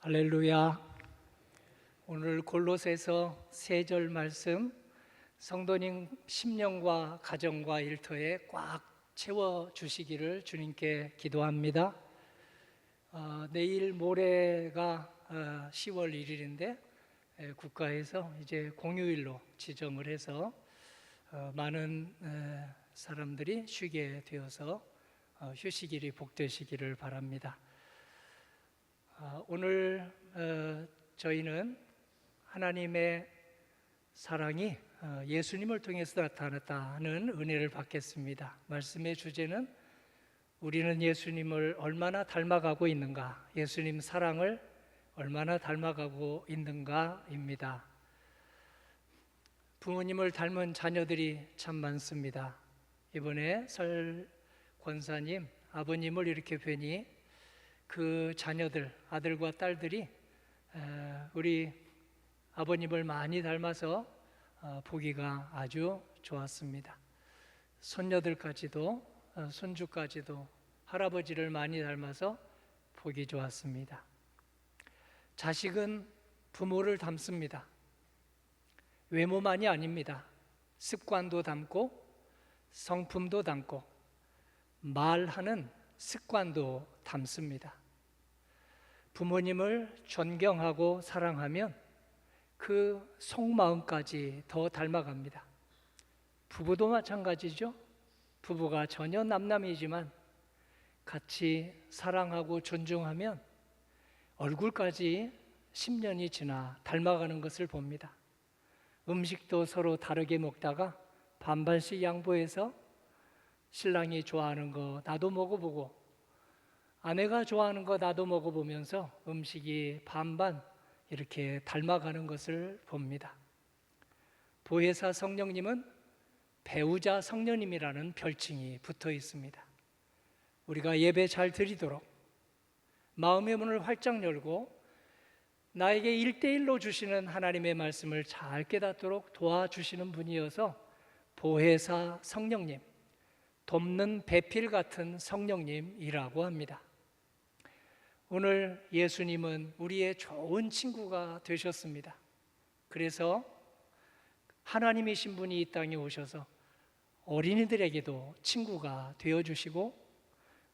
할렐루야. 오늘 골로새서 3절 말씀 성도님 심령과 가정과 일터에 꽉 채워 주시기를 주님께 기도합니다. 내일 모레가 10월 1일인데 국가에서 이제 공휴일로 지정을 해서 많은 사람들이 쉬게 되어서 휴식일이 복되시기를 바랍니다. 오늘 저희는 하나님의 사랑이 예수님을 통해서 나타났다는 은혜를 받겠습니다. 말씀의 주제는 우리는 예수님을 얼마나 닮아가고 있는가, 예수님 사랑을 얼마나 닮아가고 있는가입니다. 부모님을 닮은 자녀들이 참 많습니다. 이번에 설 권사님 아버님을 이렇게 뵈니 그 자녀들, 아들과 딸들이 우리 아버님을 많이 닮아서 보기가 아주 좋았습니다. 손녀들까지도, 손주까지도 할아버지를 많이 닮아서 보기 좋았습니다. 자식은 부모를 닮습니다. 외모만이 아닙니다. 습관도 닮고 성품도 닮고 말하는 습관도 닮습니다. 부모님을 존경하고 사랑하면 그 속마음까지 더 닮아갑니다. 부부도 마찬가지죠. 부부가 전혀 남남이지만 같이 사랑하고 존중하면 얼굴까지 10년이 지나 닮아가는 것을 봅니다. 음식도 서로 다르게 먹다가 반반씩 양보해서 신랑이 좋아하는 거 나도 먹어보고 아내가 좋아하는 거 나도 먹어보면서 음식이 반반 이렇게 닮아가는 것을 봅니다. 보혜사 성령님은 배우자 성령님이라는 별칭이 붙어 있습니다. 우리가 예배 잘 드리도록 마음의 문을 활짝 열고 나에게 1대1로 주시는 하나님의 말씀을 잘 깨닫도록 도와주시는 분이어서 보혜사 성령님, 돕는 배필 같은 성령님이라고 합니다. 오늘 예수님은 우리의 좋은 친구가 되셨습니다. 그래서 하나님이신 분이 이 땅에 오셔서 어린이들에게도 친구가 되어주시고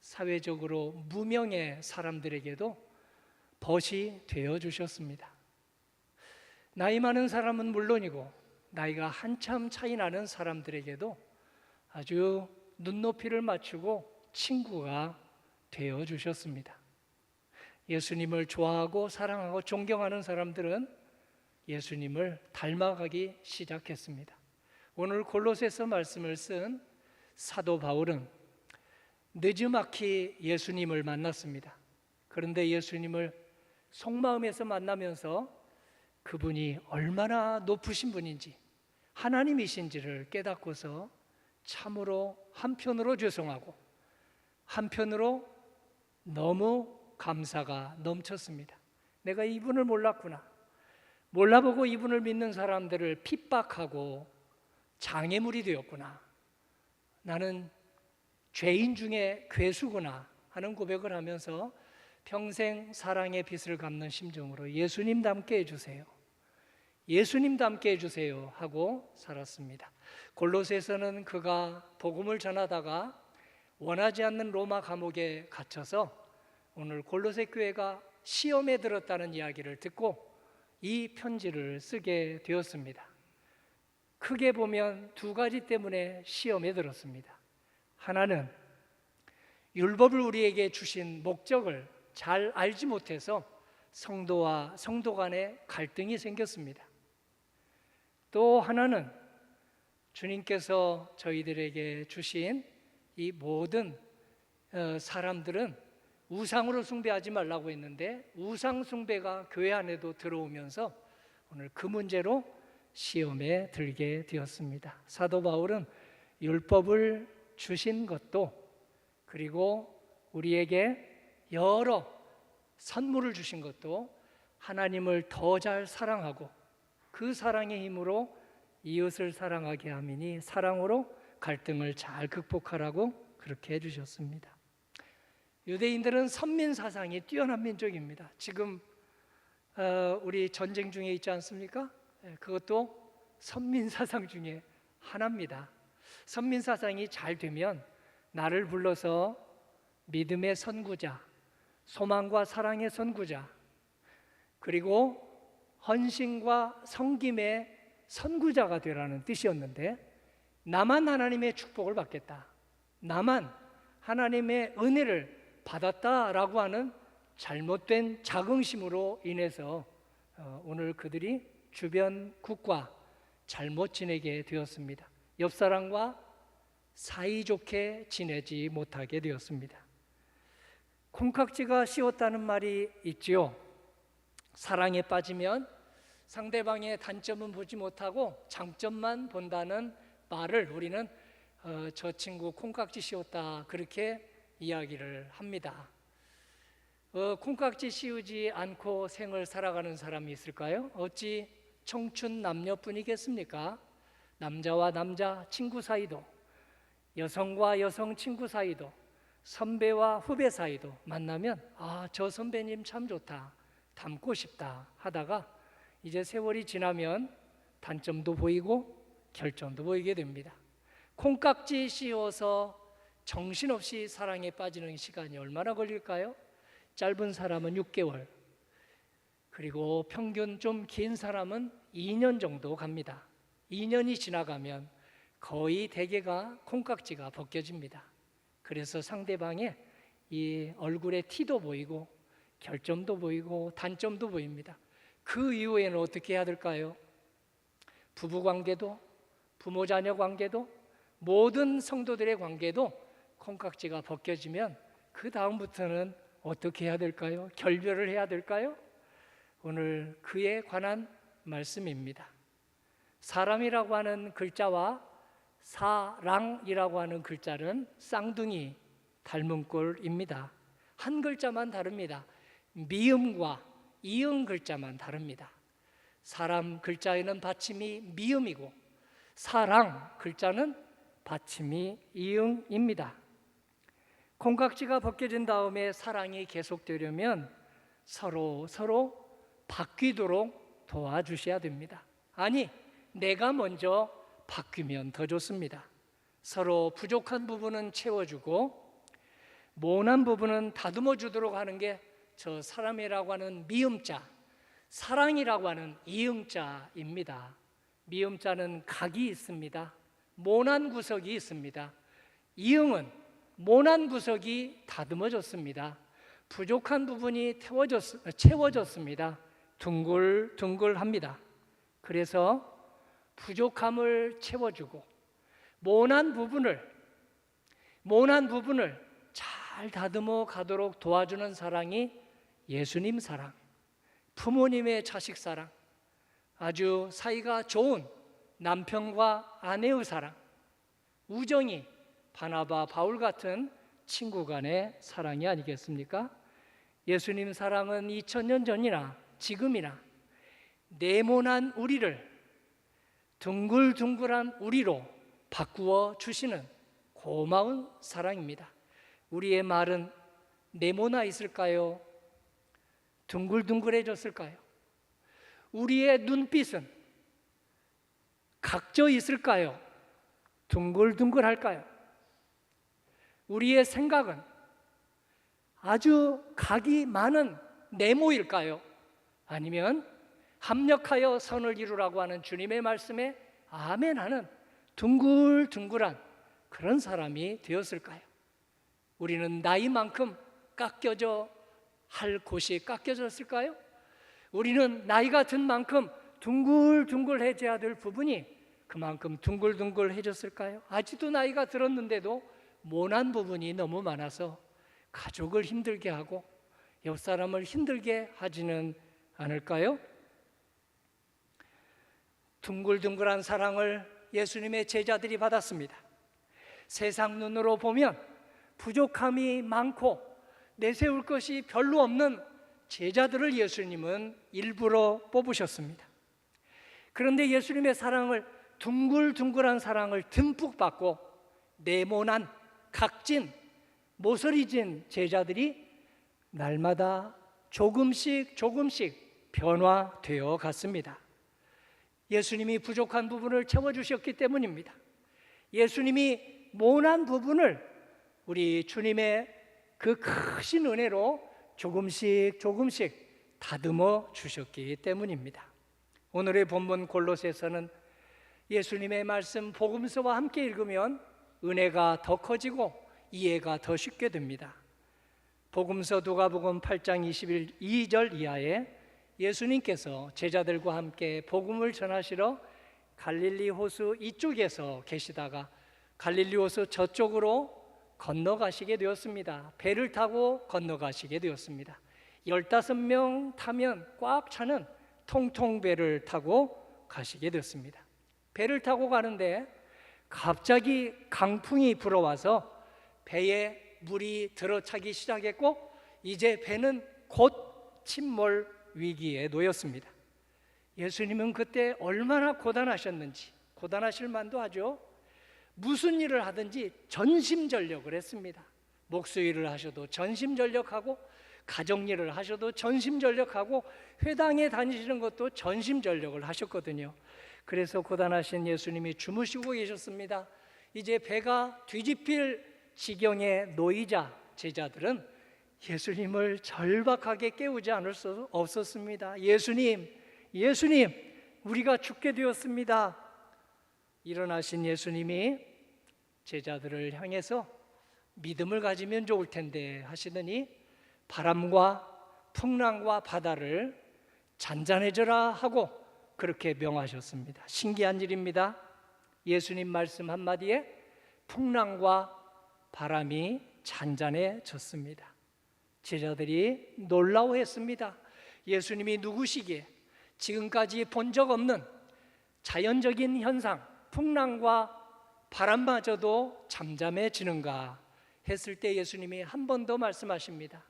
사회적으로 무명의 사람들에게도 벗이 되어주셨습니다. 나이 많은 사람은 물론이고 나이가 한참 차이 나는 사람들에게도 아주 눈높이를 맞추고 친구가 되어주셨습니다. 예수님을 좋아하고 사랑하고 존경하는 사람들은 예수님을 닮아가기 시작했습니다. 오늘 골로새서 말씀을 쓴 사도 바울은 느지막이 예수님을 만났습니다. 그런데 예수님을 속마음에서 만나면서 그분이 얼마나 높으신 분인지 하나님이신지를 깨닫고서 참으로 한편으로 죄송하고 한편으로 너무 감사가 넘쳤습니다. 내가 이분을 몰랐구나. 몰라보고 이분을 믿는 사람들을 핍박하고 장애물이 되었구나. 나는 죄인 중에 괴수구나 하는 고백을 하면서 평생 사랑의 빚을 갚는 심정으로 예수님 닮게 해주세요. 예수님 닮게 해주세요 하고 살았습니다. 골로새서는 그가 복음을 전하다가 원하지 않는 로마 감옥에 갇혀서 오늘 골로새 교회가 시험에 들었다는 이야기를 듣고 이 편지를 쓰게 되었습니다. 크게 보면 두 가지 때문에 시험에 들었습니다. 하나는 율법을 우리에게 주신 목적을 잘 알지 못해서 성도와 성도 간에 갈등이 생겼습니다. 또 하나는 주님께서 저희들에게 주신 이 모든 사람들은 우상으로 숭배하지 말라고 했는데 우상 숭배가 교회 안에도 들어오면서 오늘 그 문제로 시험에 들게 되었습니다. 사도 바울은 율법을 주신 것도 그리고 우리에게 여러 선물을 주신 것도 하나님을 더 잘 사랑하고 그 사랑의 힘으로 이웃을 사랑하게 함이니 사랑으로 갈등을 잘 극복하라고 그렇게 해주셨습니다. 유대인들은 선민 사상이 뛰어난 민족입니다. 지금 우리 전쟁 중에 있지 않습니까? 그것도 선민사상 중에 하나입니다. 선민사상이 잘 되면 나를 불러서 믿음의 선구자, 소망과 사랑의 선구자, 그리고 헌신과 섬김의 선구자가 되라는 뜻이었는데, 나만 하나님의 축복을 받겠다, 나만 하나님의 은혜를 받았다라고 하는 잘못된 자긍심으로 인해서 오늘 그들이 주변 국가 잘못 지내게 되었습니다. 옆 사람과 사이좋게 지내지 못하게 되었습니다. 콩깍지가 씌웠다는 말이 있지요. 사랑에 빠지면 상대방의 단점은 보지 못하고 장점만 본다는 말을 우리는 저 친구 콩깍지 씌웠다, 그렇게 이야기를 합니다. 콩깍지 씌우지 않고 생을 살아가는 사람이 있을까요? 어찌 청춘 남녀뿐이겠습니까? 남자와 남자 친구 사이도, 여성과 여성 친구 사이도, 선배와 후배 사이도 만나면 저 선배님 참 좋다, 닮고 싶다 하다가 이제 세월이 지나면 단점도 보이고 결점도 보이게 됩니다. 콩깍지 씌워서 정신없이 사랑에 빠지는 시간이 얼마나 걸릴까요? 짧은 사람은 6개월, 그리고 평균 좀 긴 사람은 2년 정도 갑니다. 2년이 지나가면 거의 대개가 콩깍지가 벗겨집니다. 그래서 상대방의 이 얼굴에 티도 보이고 결점도 보이고 단점도 보입니다. 그 이후에는 어떻게 해야 될까요? 부부 관계도, 부모 자녀 관계도, 모든 성도들의 관계도 콩깍지가 벗겨지면 그 다음부터는 어떻게 해야 될까요? 결별을 해야 될까요? 오늘 그에 관한 말씀입니다. 사람이라고 하는 글자와 사랑이라고 하는 글자는 쌍둥이 닮은 꼴입니다. 한 글자만 다릅니다. 미음과 이응 글자만 다릅니다. 사람 글자에는 받침이 미음이고 사랑 글자는 받침이 이응입니다. 콩깍지가 벗겨진 다음에 사랑이 계속되려면 서로 바뀌도록 도와주셔야 됩니다. 아니, 내가 먼저 바뀌면 더 좋습니다. 서로 부족한 부분은 채워주고 모난 부분은 다듬어 주도록 하는 게 저 사람이라고 하는 미음자, 사랑이라고 하는 이응자입니다. 미음자는 각이 있습니다. 모난 구석이 있습니다. 이응은 모난 구석이 다듬어졌습니다. 부족한 부분이 채워졌습니다. 둥글둥글합니다. 그래서 부족함을 채워주고 모난 부분을 잘 다듬어 가도록 도와주는 사랑이 예수님 사랑, 부모님의 자식 사랑, 아주 사이가 좋은 남편과 아내의 사랑, 우정이 바나바, 바울 같은 친구 간의 사랑이 아니겠습니까? 예수님 사랑은 2000년 전이나 지금이나 네모난 우리를 둥글둥글한 우리로 바꾸어 주시는 고마운 사랑입니다. 우리의 말은 네모나 있을까요? 둥글둥글해졌을까요? 우리의 눈빛은 각져 있을까요? 둥글둥글할까요? 우리의 생각은 아주 각이 많은 네모일까요? 아니면 합력하여 선을 이루라고 하는 주님의 말씀에 아멘하는 둥글둥글한 그런 사람이 되었을까요? 우리는 나이만큼 깎여져 할 곳이 깎여졌을까요? 우리는 나이가 든 만큼 둥글둥글해져야 될 부분이 그만큼 둥글둥글해졌을까요? 아직도 나이가 들었는데도 모난 부분이 너무 많아서 가족을 힘들게 하고 옆 사람을 힘들게 하지는 않을까요? 둥글둥글한 사랑을 예수님의 제자들이 받았습니다. 세상 눈으로 보면 부족함이 많고 내세울 것이 별로 없는 제자들을 예수님은 일부러 뽑으셨습니다. 그런데 예수님의 사랑을, 둥글둥글한 사랑을 듬뿍 받고 네모난 각진 모서리진 제자들이 날마다 조금씩 변화되어 갔습니다. 예수님이 부족한 부분을 채워주셨기 때문입니다. 예수님이 모난 부분을 우리 주님의 그 크신 은혜로 조금씩 다듬어 주셨기 때문입니다. 오늘의 본문 골로새서는 예수님의 말씀 복음서와 함께 읽으면 은혜가 더 커지고 이해가 더 쉽게 됩니다. 복음서 누가복음 8장 22절 이하에 예수님께서 제자들과 함께 복음을 전하시러 갈릴리 호수 이쪽에서 계시다가 갈릴리 호수 저쪽으로 건너가시게 되었습니다. 배를 타고 건너가시게 되었습니다. 15명 타면 꽉 차는 통통배를 타고 가시게 되었습니다. 배를 타고 가는데 갑자기 강풍이 불어와서 배에 물이 들어차기 시작했고 이제 배는 곧 침몰 위기에 놓였습니다. 예수님은 그때 얼마나 고단하셨는지, 고단하실 만도 하죠. 무슨 일을 하든지 전심전력을 했습니다. 목수일을 하셔도 전심전력하고, 가정일을 하셔도 전심전력하고, 회당에 다니시는 것도 전심전력을 하셨거든요. 그래서 고단하신 예수님이 주무시고 계셨습니다. 이제 배가 뒤집힐 지경에 놓이자 제자들은 예수님을 절박하게 깨우지 않을 수 없었습니다. 예수님, 우리가 죽게 되었습니다. 일어나신 예수님이 제자들을 향해서 믿음을 가지면 좋을 텐데 하시더니 바람과 풍랑과 바다를 잔잔해져라 하고 그렇게 명하셨습니다. 신기한 일입니다. 예수님 말씀 한마디에 풍랑과 바람이 잔잔해졌습니다. 제자들이 놀라워했습니다. 예수님이 누구시기에 지금까지 본 적 없는 자연적인 현상, 풍랑과 바람마저도 잠잠해지는가 했을 때 예수님이 한 번 더 말씀하십니다.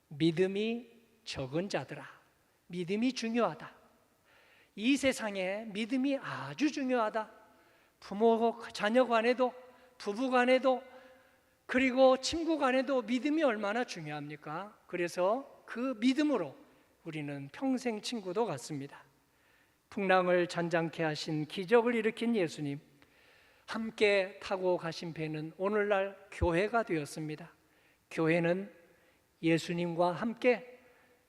믿음이 적은 자들아, 믿음이 중요하다. 이 세상에 믿음이 아주 중요하다. 부모 자녀 간에도, 부부 간에도, 그리고 친구 간에도 믿음이 얼마나 중요합니까? 그래서 그 믿음으로 우리는 평생 친구도 같습니다. 풍랑을 잔잔케 하신 기적을 일으킨 예수님, 함께 타고 가신 배는 오늘날 교회가 되었습니다. 교회는 예수님과 함께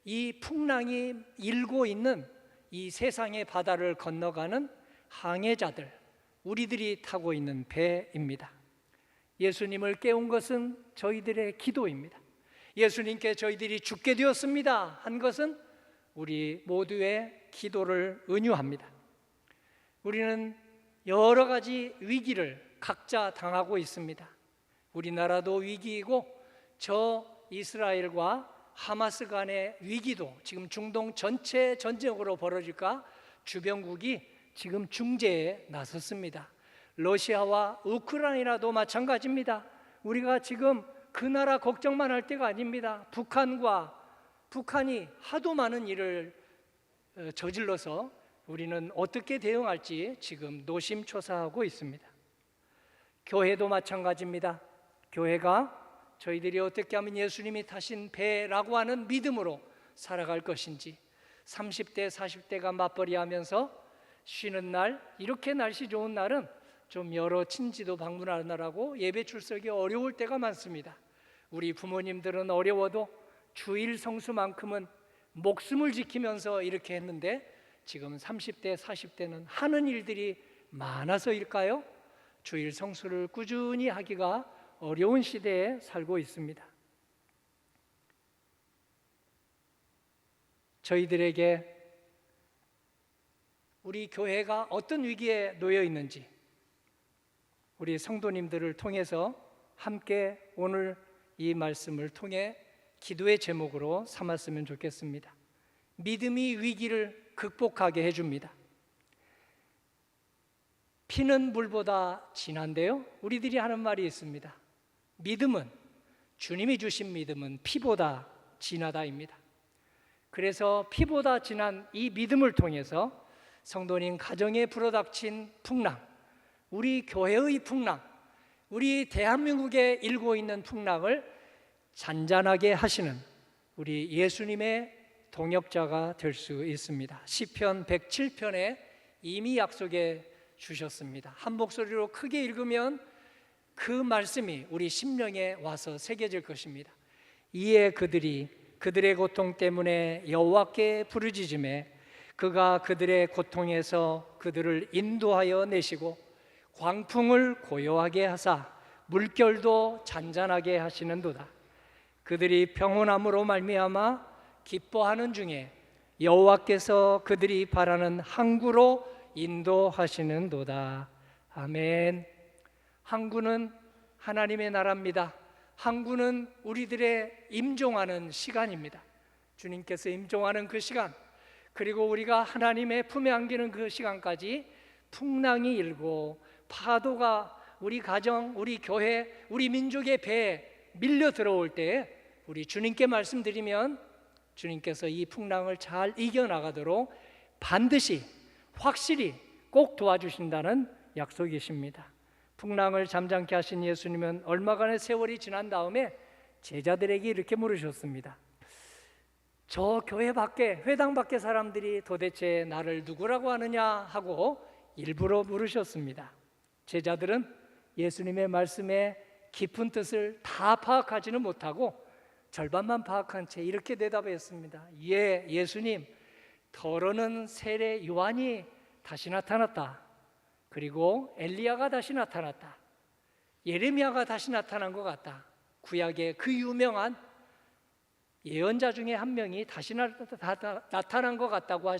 이 풍랑이 일고 있는 이 세상의 바다를 건너가는 항해자들, 우리들이 타고 있는 배입니다. 예수님을 깨운 것은 저희들의 기도입니다. 예수님께 저희들이 죽게 되었습니다 한 것은 우리 모두의 기도를 은유합니다. 우리는 여러 가지 위기를 각자 당하고 있습니다. 우리나라도 위기이고 저 이스라엘과 하마스 간의 위기도 지금 중동 전체 전쟁으로 벌어질까 주변국이 지금 중재에 나섰습니다. 러시아와 우크라이나도 마찬가지입니다. 우리가 지금 그 나라 걱정만 할 때가 아닙니다. 북한이 하도 많은 일을 저질러서 우리는 어떻게 대응할지 지금 노심초사하고 있습니다. 교회도 마찬가지입니다. 교회가 저희들이 어떻게 하면 예수님이 타신 배라고 하는 믿음으로 살아갈 것인지, 30대, 40대가 맞벌이하면서 쉬는 날, 이렇게 날씨 좋은 날은 좀 여러 친지도 방문하느라고 예배 출석이 어려울 때가 많습니다. 우리 부모님들은 어려워도 주일 성수만큼은 목숨을 지키면서 이렇게 했는데 지금 30대, 40대는 하는 일들이 많아서일까요? 주일 성수를 꾸준히 하기가 어려운 시대에 살고 있습니다. 저희들에게 우리 교회가 어떤 위기에 놓여 있는지 우리 성도님들을 통해서 함께 오늘 이 말씀을 통해 기도의 제목으로 삼았으면 좋겠습니다. 믿음이 위기를 극복하게 해줍니다. 피는 물보다 진한데요, 우리들이 하는 말이 있습니다. 믿음은, 주님이 주신 믿음은 피보다 진하다입니다. 그래서 피보다 진한 이 믿음을 통해서 성도님 가정에 불어닥친 풍랑, 우리 교회의 풍랑, 우리 대한민국에 일고 있는 풍랑을 잔잔하게 하시는 우리 예수님의 동역자가 될 수 있습니다. 시편 107편에 이미 약속해 주셨습니다. 한 목소리로 크게 읽으면 그 말씀이 우리 심령에 와서 새겨질 것입니다. 이에 그들이 그들의 고통 때문에 여호와께 부르짖음에 그가 그들의 고통에서 그들을 인도하여 내시고 광풍을 고요하게 하사 물결도 잔잔하게 하시는도다. 그들이 평온함으로 말미암아 기뻐하는 중에 여호와께서 그들이 바라는 항구로 인도하시는도다. 아멘. 항구는 하나님의 나라입니다. 항구는 우리들의 임종하는 시간입니다. 주님께서 임종하는 그 시간, 그리고 우리가 하나님의 품에 안기는 그 시간까지 풍랑이 일고 파도가 우리 가정, 우리 교회, 우리 민족의 배에 밀려 들어올 때 우리 주님께 말씀드리면 주님께서 이 풍랑을 잘 이겨나가도록 반드시 확실히 꼭 도와주신다는 약속이십니다. 풍랑을 잠잠케 하신 예수님은 얼마간의 세월이 지난 다음에 제자들에게 이렇게 물으셨습니다. 저 교회 밖에, 회당 밖에 사람들이 도대체 나를 누구라고 하느냐 하고 일부러 물으셨습니다. 제자들은 예수님의 말씀의 깊은 뜻을 다 파악하지는 못하고 절반만 파악한 채 이렇게 대답했습니다. 예, 예수님, 더러는 세례 요한이 다시 나타났다. 그리고 엘리야가 다시 나타났다. 예레미야가 다시 나타난 것 같다. 구약의 그 유명한 예언자 중에 한 명이 다시 나타난 것 같다고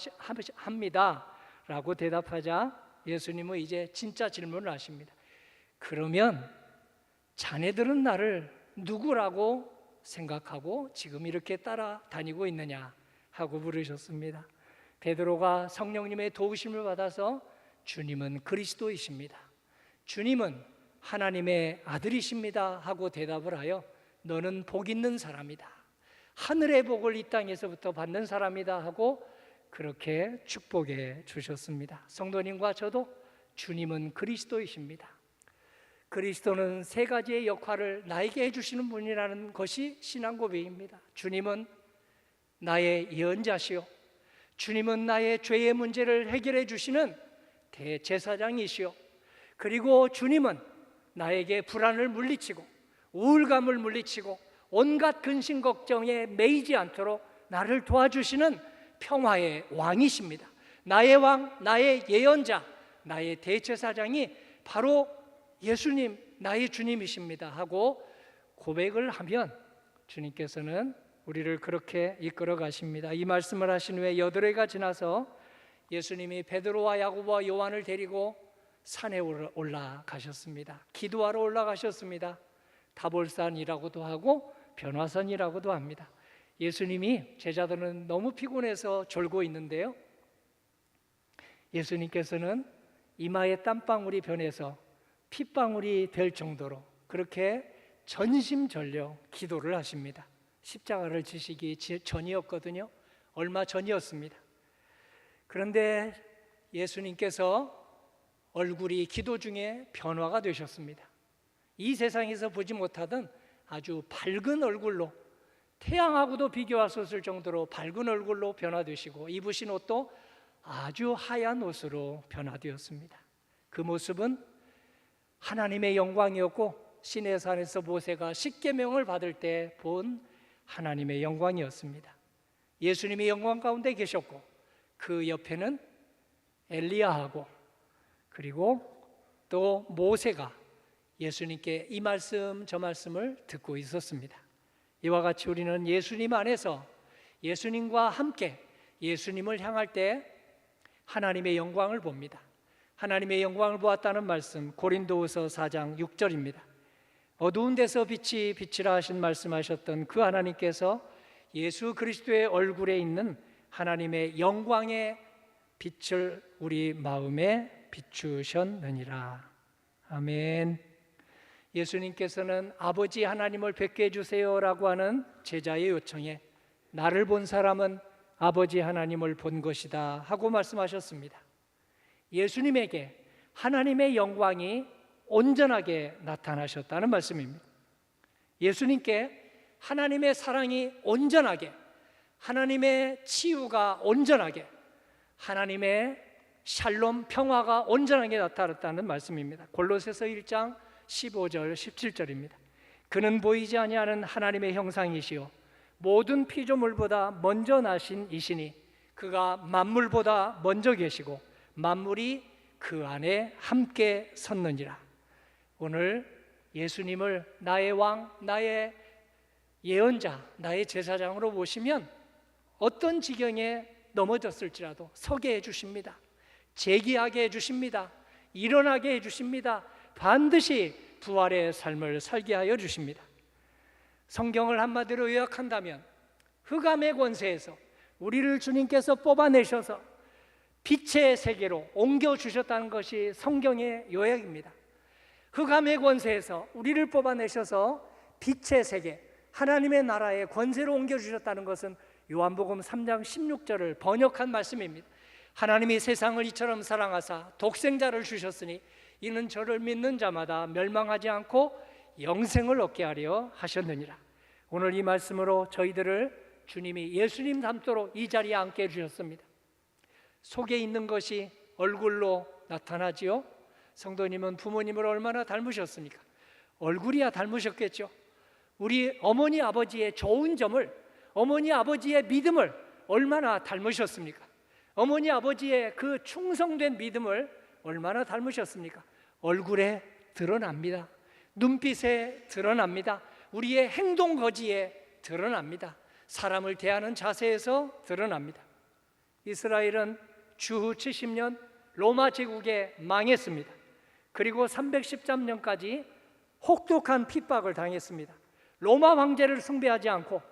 합니다. 라고 대답하자 예수님은 이제 진짜 질문을 하십니다. 그러면 자네들은 나를 누구라고 생각하고 지금 이렇게 따라다니고 있느냐 하고 물으셨습니다. 베드로가 성령님의 도우심을 받아서 주님은 그리스도이십니다, 주님은 하나님의 아들이십니다 하고 대답을 하여 너는 복 있는 사람이다, 하늘의 복을 이 땅에서부터 받는 사람이다 하고 그렇게 축복해 주셨습니다. 성도님과 저도 주님은 그리스도이십니다. 그리스도는 세 가지의 역할을 나에게 해주시는 분이라는 것이 신앙 고백입니다. 주님은 나의 예언자시요, 주님은 나의 죄의 문제를 해결해 주시는 대제사장이시요, 그리고 주님은 나에게 불안을 물리치고 우울감을 물리치고 온갖 근심 걱정에 매이지 않도록 나를 도와주시는 평화의 왕이십니다. 나의 왕, 나의 예언자, 나의 대제사장이 바로 예수님, 나의 주님이십니다 하고 고백을 하면 주님께서는 우리를 그렇게 이끌어 가십니다. 이 말씀을 하신 후에 8회가 지나서 예수님이 베드로와 야고보와 요한을 데리고 산에 올라가셨습니다. 기도하러 올라가셨습니다. 타볼산이라고도 하고 변화산이라고도 합니다. 예수님이, 제자들은 너무 피곤해서 졸고 있는데요, 예수님께서는 이마에 땀방울이 변해서 핏방울이 될 정도로 그렇게 전심전력 기도를 하십니다. 십자가를 지시기 전이었거든요. 얼마 전이었습니다. 그런데 예수님께서 얼굴이 기도 중에 변화가 되셨습니다. 이 세상에서 보지 못하던 아주 밝은 얼굴로, 태양하고도 비교할 수 없을 정도로 밝은 얼굴로 변화되시고 입으신 옷도 아주 하얀 옷으로 변화되었습니다. 그 모습은 하나님의 영광이었고 시내산에서 모세가 십계명을 받을 때 본 하나님의 영광이었습니다. 예수님이 영광 가운데 계셨고 그 옆에는 엘리야하고 그리고 또 모세가 예수님께 이 말씀 저 말씀을 듣고 있었습니다. 이와 같이 우리는 예수님 안에서 예수님과 함께 예수님을 향할 때 하나님의 영광을 봅니다. 하나님의 영광을 보았다는 말씀, 고린도후서 4장 6절입니다. 어두운 데서 빛이 비치라 하신 말씀하셨던 그 하나님께서 예수 그리스도의 얼굴에 있는 하나님의 영광의 빛을 우리 마음에 비추셨느니라. 아멘. 예수님께서는 아버지 하나님을 뵙게 해주세요라고 하는 제자의 요청에 나를 본 사람은 아버지 하나님을 본 것이다 하고 말씀하셨습니다. 예수님에게 하나님의 영광이 온전하게 나타나셨다는 말씀입니다. 예수님께 하나님의 사랑이 온전하게, 하나님의 치유가 온전하게, 하나님의 샬롬 평화가 온전하게 나타났다는 말씀입니다. 골로새서 1장 15절 17절입니다. 그는 보이지 아니하는 하나님의 형상이시요 모든 피조물보다 먼저 나신 이시니 그가 만물보다 먼저 계시고 만물이 그 안에 함께 섰느니라. 오늘 예수님을 나의 왕, 나의 예언자, 나의 제사장으로 모시면 어떤 지경에 넘어졌을지라도 서게 해주십니다. 재기하게 해주십니다. 일어나게 해주십니다. 반드시 부활의 삶을 살게 하여 주십니다. 성경을 한마디로 요약한다면 흑암의 권세에서 우리를 주님께서 뽑아내셔서 빛의 세계로 옮겨주셨다는 것이 성경의 요약입니다. 흑암의 권세에서 우리를 뽑아내셔서 빛의 세계, 하나님의 나라의 권세로 옮겨주셨다는 것은 요한복음 3장 16절을 번역한 말씀입니다. 하나님이 세상을 이처럼 사랑하사 독생자를 주셨으니 이는 저를 믿는 자마다 멸망하지 않고 영생을 얻게 하려 하셨느니라. 오늘 이 말씀으로 저희들을 주님이 예수님 닮도록 이 자리에 앉게 해주셨습니다. 속에 있는 것이 얼굴로 나타나지요. 성도님은 부모님을 얼마나 닮으셨습니까? 얼굴이야 닮으셨겠죠. 우리 어머니 아버지의 좋은 점을, 어머니 아버지의 믿음을 얼마나 닮으셨습니까? 어머니 아버지의 그 충성된 믿음을 얼마나 닮으셨습니까? 얼굴에 드러납니다. 눈빛에 드러납니다. 우리의 행동 거지에 드러납니다. 사람을 대하는 자세에서 드러납니다. 이스라엘은 주후 70년 로마 제국에 망했습니다. 그리고 313년까지 혹독한 핍박을 당했습니다. 로마 황제를 숭배하지 않고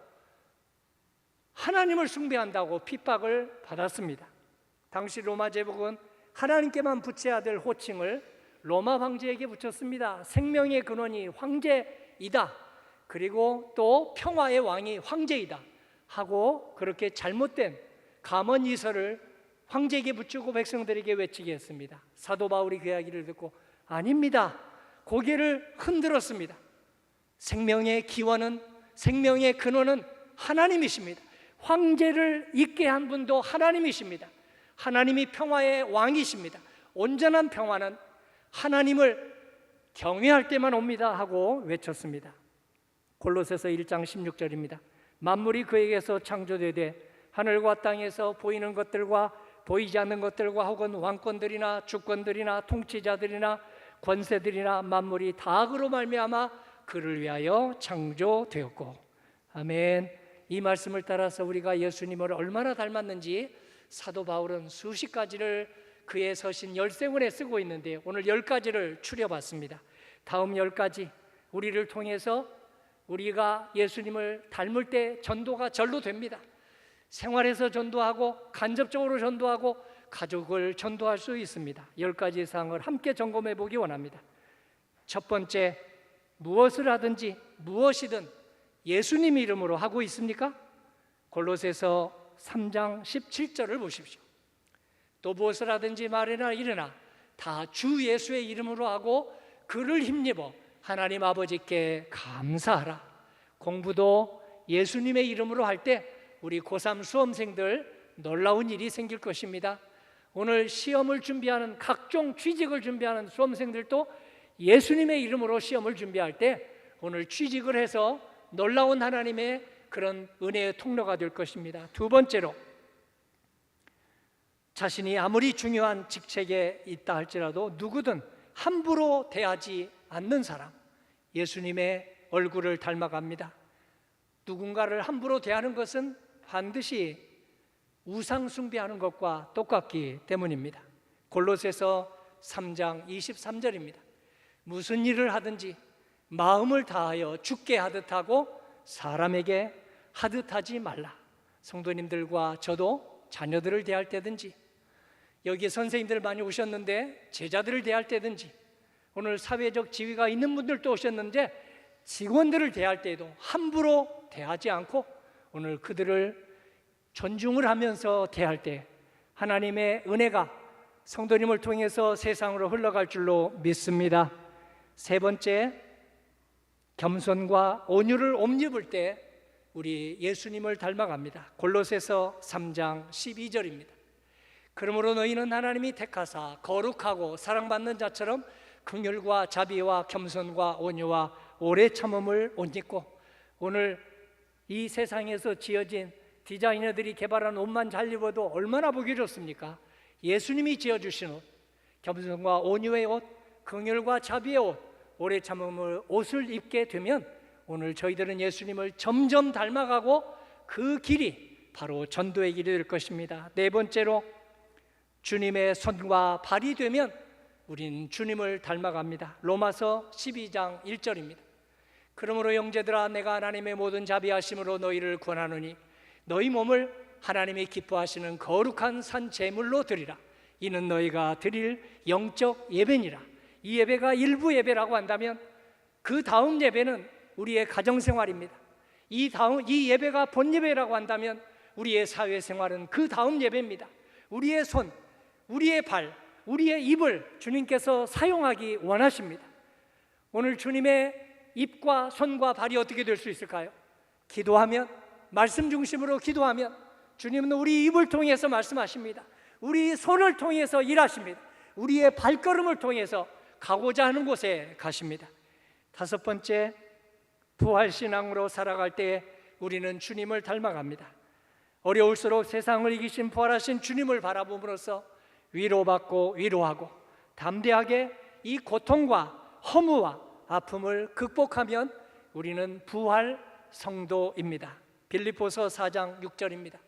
하나님을 숭배한다고 핍박을 받았습니다. 당시 로마 제국은 하나님께만 붙여야 될 호칭을 로마 황제에게 붙였습니다. 생명의 근원이 황제이다, 그리고 또 평화의 왕이 황제이다 하고 그렇게 잘못된 감언이설을 황제에게 붙이고 백성들에게 외치게 했습니다. 사도 바울이 그 이야기를 듣고 아닙니다, 고개를 흔들었습니다. 생명의 기원은, 생명의 근원은 하나님이십니다. 황제를 있게 한 분도 하나님이십니다. 하나님이 평화의 왕이십니다. 온전한 평화는 하나님을 경외할 때만 옵니다 하고 외쳤습니다. 골로새서 1장 16절입니다. 만물이 그에게서 창조되되 하늘과 땅에서 보이는 것들과 보이지 않는 것들과 혹은 왕권들이나 주권들이나 통치자들이나 권세들이나 만물이 다 그로 말미암아 그를 위하여 창조되었고. 아멘. 이 말씀을 따라서 우리가 예수님을 얼마나 닮았는지 사도 바울은 수십 가지를 그의 서신 열세권에 쓰고 있는데 오늘 10가지를 추려봤습니다. 다음 10가지 우리를 통해서 우리가 예수님을 닮을 때 전도가 절로 됩니다. 생활에서 전도하고 간접적으로 전도하고 가족을 전도할 수 있습니다. 10가지 사항을 함께 점검해 보기 원합니다. 첫 번째, 무엇을 하든지 무엇이든 예수님 이름으로 하고 있습니까? 골로새서 3장 17절을 보십시오. 또 무엇을 하든지 말이나 일이나 다 주 예수의 이름으로 하고 그를 힘입어 하나님 아버지께 감사하라. 공부도 예수님의 이름으로 할 때 우리 고3 수험생들 놀라운 일이 생길 것입니다. 오늘 시험을 준비하는, 각종 취직을 준비하는 수험생들도 예수님의 이름으로 시험을 준비할 때 오늘 취직을 해서 놀라운 하나님의 그런 은혜의 통로가 될 것입니다. 두 번째로, 자신이 아무리 중요한 직책에 있다 할지라도 누구든 함부로 대하지 않는 사람, 예수님의 얼굴을 닮아갑니다. 누군가를 함부로 대하는 것은 반드시 우상 숭배하는 것과 똑같기 때문입니다. 골로새서 3장 23절입니다. 무슨 일을 하든지 마음을 다하여 주께 하듯 하고 사람에게 하듯 하지 말라. 성도님들과 저도 자녀들을 대할 때든지, 여기 선생님들 많이 오셨는데 제자들을 대할 때든지, 오늘 사회적 지위가 있는 분들도 오셨는데 직원들을 대할 때에도 함부로 대하지 않고 오늘 그들을 존중을 하면서 대할 때 하나님의 은혜가 성도님을 통해서 세상으로 흘러갈 줄로 믿습니다. 세 번째, 겸손과 온유를 옴입을 때 우리 예수님을 닮아갑니다. 골로새서 3장 12절입니다. 그러므로 너희는 하나님이 택하사 거룩하고 사랑받는 자처럼 긍휼과 자비와 겸손과 온유와 오래 참음을 옷 입고, 오늘 이 세상에서 지어진 디자이너들이 개발한 옷만 잘 입어도 얼마나 보기 좋습니까? 예수님이 지어주신 옷, 겸손과 온유의 옷, 긍휼과 자비의 옷, 오래 참음을 옷을 입게 되면 오늘 저희들은 예수님을 점점 닮아가고 그 길이 바로 전도의 길이 될 것입니다. 네 번째로, 주님의 손과 발이 되면 우린 주님을 닮아갑니다. 로마서 12장 1절입니다. 그러므로 형제들아, 내가 하나님의 모든 자비하심으로 너희를 권하노니 너희 몸을 하나님이 기뻐하시는 거룩한 산 제물로 드리라. 이는 너희가 드릴 영적 예배니라. 이 예배가 일부 예배라고 한다면 그 다음 예배는 우리의 가정생활입니다. 이 예배가 본 예배라고 한다면 우리의 사회생활은 그 다음 예배입니다. 우리의 손, 우리의 발, 우리의 입을 주님께서 사용하기 원하십니다. 오늘 주님의 입과 손과 발이 어떻게 될 수 있을까요? 기도하면, 말씀 중심으로 기도하면 주님은 우리 입을 통해서 말씀하십니다. 우리 손을 통해서 일하십니다. 우리의 발걸음을 통해서 가고자 하는 곳에 가십니다. 다섯 번째, 부활신앙으로 살아갈 때 우리는 주님을 닮아갑니다. 어려울수록 세상을 이기신 부활하신 주님을 바라봄으로써 위로받고 위로하고 담대하게 이 고통과 허무와 아픔을 극복하면 우리는 부활 성도입니다. 빌립보서 4장 6절입니다.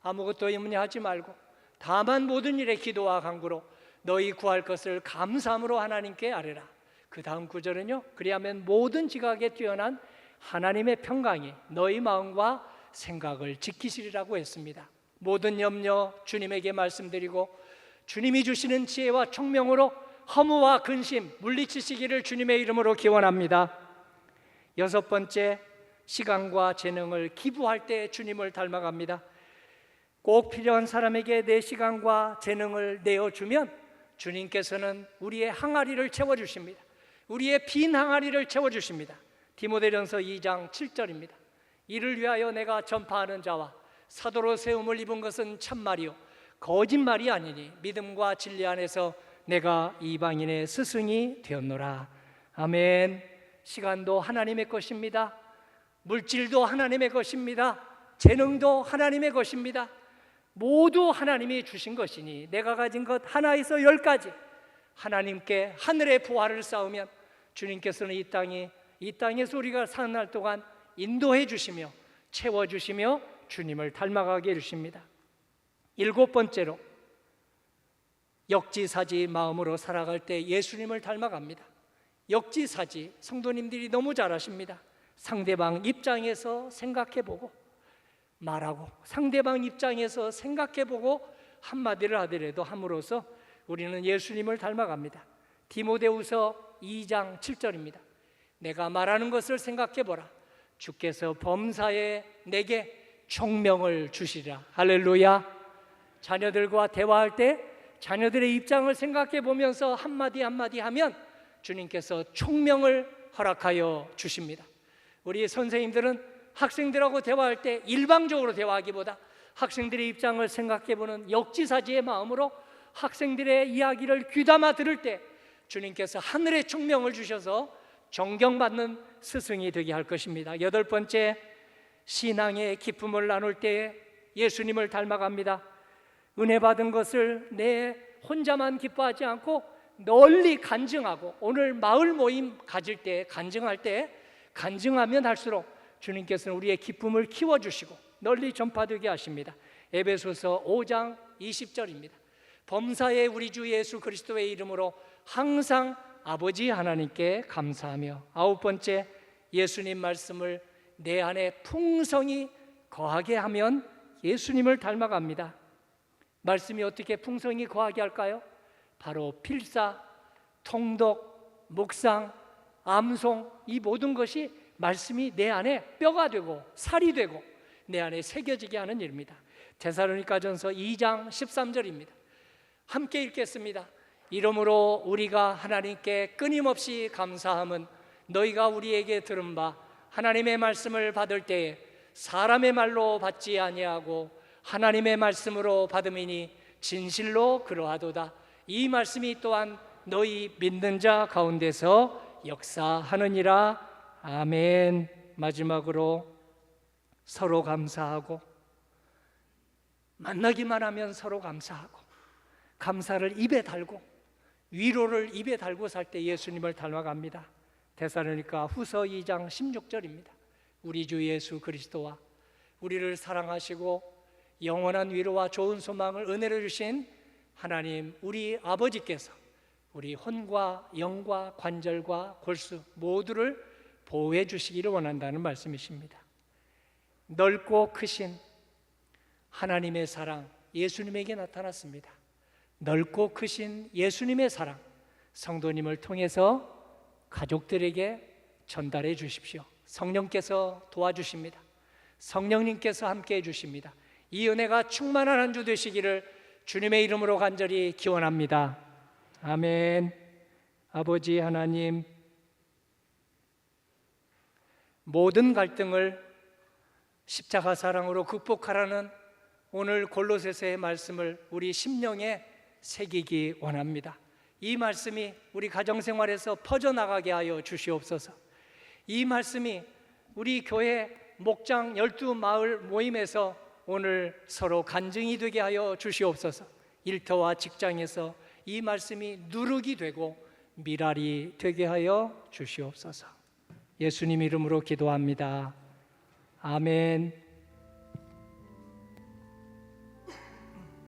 아무것도 염려하지 말고 다만 모든 일에 기도와 간구로 너희 구할 것을 감사함으로 하나님께 아뢰라. 그 다음 구절은요, 그리하면 모든 지각에 뛰어난 하나님의 평강이 너희 마음과 생각을 지키시리라고 했습니다. 모든 염려 주님에게 말씀드리고 주님이 주시는 지혜와 총명으로 허무와 근심 물리치시기를 주님의 이름으로 기원합니다. 여섯 번째, 시간과 재능을 기부할 때 주님을 닮아갑니다. 꼭 필요한 사람에게 내 시간과 재능을 내어주면 주님께서는 우리의 항아리를 채워주십니다. 우리의 빈 항아리를 채워주십니다. 디모데전서 2장 7절입니다. 이를 위하여 내가 전파하는 자와 사도로 세움을 입은 것은 참말이요 거짓말이 아니니 믿음과 진리 안에서 내가 이방인의 스승이 되었노라. 아멘. 시간도 하나님의 것입니다. 물질도 하나님의 것입니다. 재능도 하나님의 것입니다. 모두 하나님이 주신 것이니 내가 가진 것 하나에서 10가지 하나님께 하늘의 부활을 쌓으면 주님께서는 이 땅에서 우리가 사는 날 동안 인도해 주시며 채워주시며 주님을 닮아가게 해주십니다. 일곱 번째로, 역지사지 마음으로 살아갈 때 예수님을 닮아갑니다. 역지사지, 성도님들이 너무 잘 아십니다. 상대방 입장에서 생각해보고 말하고 상대방 입장에서 생각해보고 한마디를 하더라도 함으로써 우리는 예수님을 닮아갑니다. 디모데후서 2장 7절입니다. 내가 말하는 것을 생각해보라. 주께서 범사에 내게 총명을 주시리라. 할렐루야. 자녀들과 대화할 때 자녀들의 입장을 생각해 보면서 한마디 한마디 하면 주님께서 총명을 허락하여 주십니다. 우리 선생님들은 학생들하고 대화할 때 일방적으로 대화하기보다 학생들의 입장을 생각해 보는 역지사지의 마음으로 학생들의 이야기를 귀담아 들을 때 주님께서 하늘의 총명을 주셔서 존경받는 스승이 되게 할 것입니다. 여덟 번째, 신앙의 기쁨을 나눌 때 예수님을 닮아갑니다. 은혜 받은 것을 내 혼자만 기뻐하지 않고 널리 간증하고, 오늘 마을 모임 가질 때 간증할 때 간증하면 할수록 주님께서는 우리의 기쁨을 키워주시고 널리 전파되게 하십니다. 에베소서 5장 20절입니다. 범사에 우리 주 예수 그리스도의 이름으로 항상 아버지 하나님께 감사하며. 아홉 번째, 예수님 말씀을 내 안에 풍성히 거하게 하면 예수님을 닮아갑니다. 말씀이 어떻게 풍성히 거하게 할까요? 바로 필사, 통독, 묵상, 암송, 이 모든 것이 말씀이 내 안에 뼈가 되고 살이 되고 내 안에 새겨지게 하는 일입니다. 데살로니가전서 2장 13절입니다. 함께 읽겠습니다. 이러므로 우리가 하나님께 끊임없이 감사함은 너희가 우리에게 들은 바 하나님의 말씀을 받을 때에 사람의 말로 받지 아니하고 하나님의 말씀으로 받음이니 진실로 그러하도다. 이 말씀이 또한 너희 믿는 자 가운데서 역사하느니라. 아멘. 마지막으로 서로 감사하고, 만나기만 하면 서로 감사하고, 감사를 입에 달고 위로를 입에 달고 살 때 예수님을 닮아갑니다. 데살로니가 후서 2장 16절입니다. 우리 주 예수 그리스도와 우리를 사랑하시고 영원한 위로와 좋은 소망을 은혜로 주신 하나님 우리 아버지께서 우리 혼과 영과 관절과 골수 모두를 보호해 주시기를 원한다는 말씀이십니다. 넓고 크신 하나님의 사랑 예수님에게 나타났습니다. 넓고 크신 예수님의 사랑 성도님을 통해서 가족들에게 전달해 주십시오. 성령께서 도와주십니다. 성령님께서 함께해 주십니다. 이 은혜가 충만한 한 주 되시기를 주님의 이름으로 간절히 기원합니다. 아멘. 아버지 하나님, 모든 갈등을 십자가 사랑으로 극복하라는 오늘 골로새서의 말씀을 우리 심령에 새기기 원합니다. 이 말씀이 우리 가정생활에서 퍼져나가게 하여 주시옵소서. 이 말씀이 우리 교회 목장 12마을 모임에서 오늘 서로 간증이 되게 하여 주시옵소서. 일터와 직장에서 이 말씀이 누룩이 되고 미랄이 되게 하여 주시옵소서. 예수님 이름으로 기도합니다. 아멘.